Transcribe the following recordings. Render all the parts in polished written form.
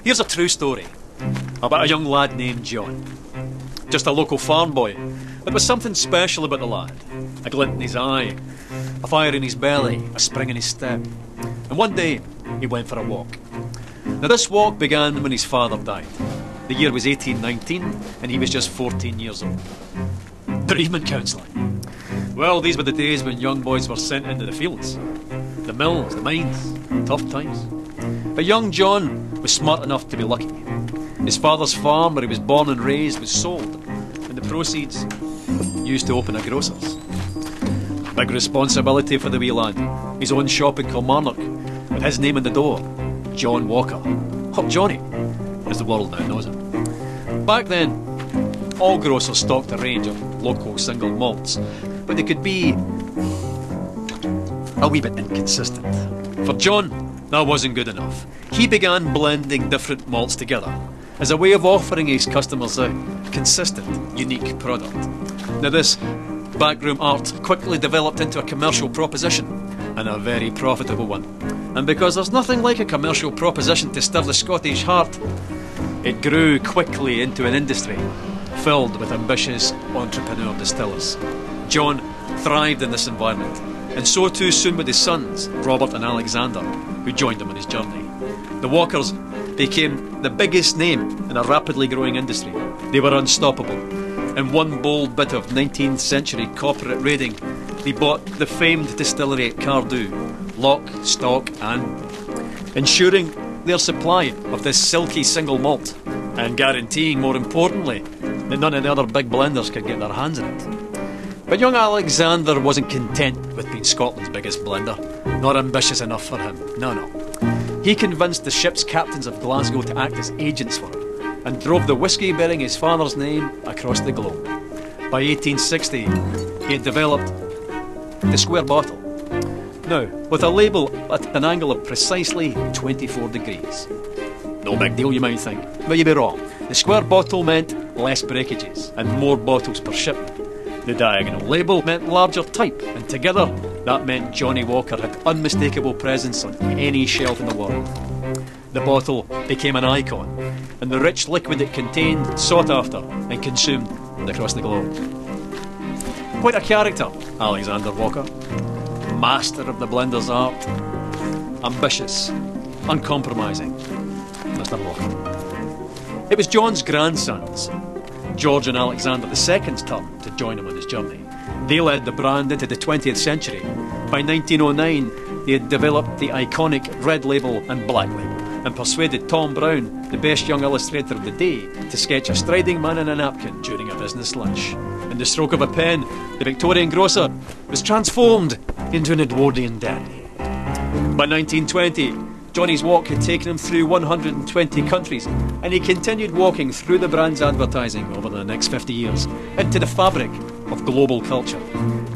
Here's a true story about a young lad named John. Just a local farm boy, but there was something special about the lad. A glint in his eye, a fire in his belly, a spring in his step. And one day, he went for a walk. Now this walk began when his father died. The year was 1819, and he was just 14 years old. Bereavement counselling. Well, these were the days when young boys were sent into the fields. The mills, the mines, tough times. But young John was smart enough to be lucky. His father's farm, where he was born and raised, was sold, and the proceeds used to open a grocer's. Big responsibility for the wee lad. His own shop in Kilmarnock, with his name on the door, John Walker, or Jhonny, as the world now knows him. Back then, all grocers stocked a range of local single malts, but they could be a wee bit inconsistent. For John, that wasn't good enough. He began blending different malts together as a way of offering his customers a consistent, unique product. Now this backroom art quickly developed into a commercial proposition, and a very profitable one. And because there's nothing like a commercial proposition to stir the Scottish heart, it grew quickly into an industry filled with ambitious entrepreneur distillers. John thrived in this environment, and so too soon with his sons, Robert and Alexander, who joined him on his journey. The Walkers became the biggest name in a rapidly growing industry. They were unstoppable. In one bold bit of 19th century corporate raiding, they bought the famed distillery at Cardew, lock, stock and ensuring their supply of this silky single malt, and guaranteeing, more importantly, that none of the other big blenders could get their hands on it. But young Alexander wasn't content with being Scotland's biggest blender. Not ambitious enough for him, no. He convinced the ship's captains of Glasgow to act as agents for him, and drove the whisky bearing his father's name across the globe. By 1860, he had developed the square bottle. Now, with a label at an angle of precisely 24 degrees. No big deal, you might think, but you'd be wrong. The square bottle meant less breakages and more bottles per shipment. The diagonal label meant larger type, and together that meant Jhonny Walker had unmistakable presence on any shelf in the world. The bottle became an icon, and the rich liquid it contained sought after and consumed across the globe. Quite a character, Alexander Walker. Master of the blender's art. Ambitious, uncompromising, Mr. Walker. It was John's grandsons, George and Alexander II's turn to join him on his journey. They led the brand into the 20th century. By 1909, they had developed the iconic red label and black label, and persuaded Tom Brown, the best young illustrator of the day, to sketch a striding man in a napkin during a business lunch. In the stroke of a pen, the Victorian grocer was transformed into an Edwardian dandy. By 1920, Jhonny's walk had taken him through 120 countries, and he continued walking through the brand's advertising over the next 50 years, into the fabric of global culture,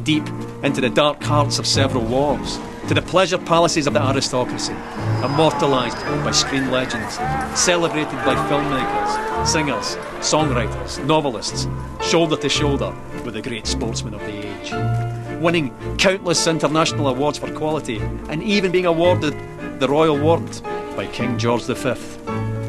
deep into the dark hearts of several wars, to the pleasure palaces of the aristocracy, immortalised by screen legends, celebrated by filmmakers, singers, songwriters, novelists, shoulder to shoulder with the great sportsmen of the age, winning countless international awards for quality, and even being awarded the Royal Warrant by King George V.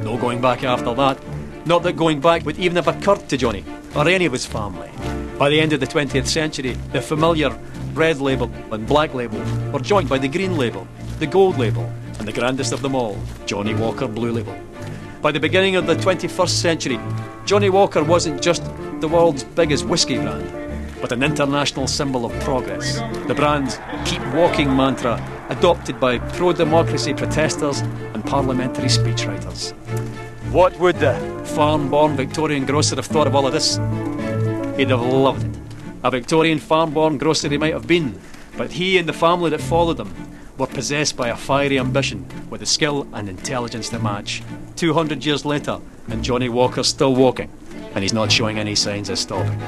No going back after that. Not that going back would even have occurred to Jhonny or any of his family. By the end of the 20th century, the familiar red label and black label were joined by the green label, the gold label, and the grandest of them all, Jhonny Walker Blue Label. By the beginning of the 21st century, Jhonny Walker wasn't just the world's biggest whisky brand, but an international symbol of progress. The brand's keep walking mantra, adopted by pro-democracy protesters and parliamentary speechwriters. What would the farm-born Victorian grocer have thought of all of this? He'd have loved it. A Victorian farm-born grocer he might have been, but he and the family that followed him were possessed by a fiery ambition with the skill and intelligence to match. 200 years later, and Jhonny Walker's still walking, and he's not showing any signs of stopping.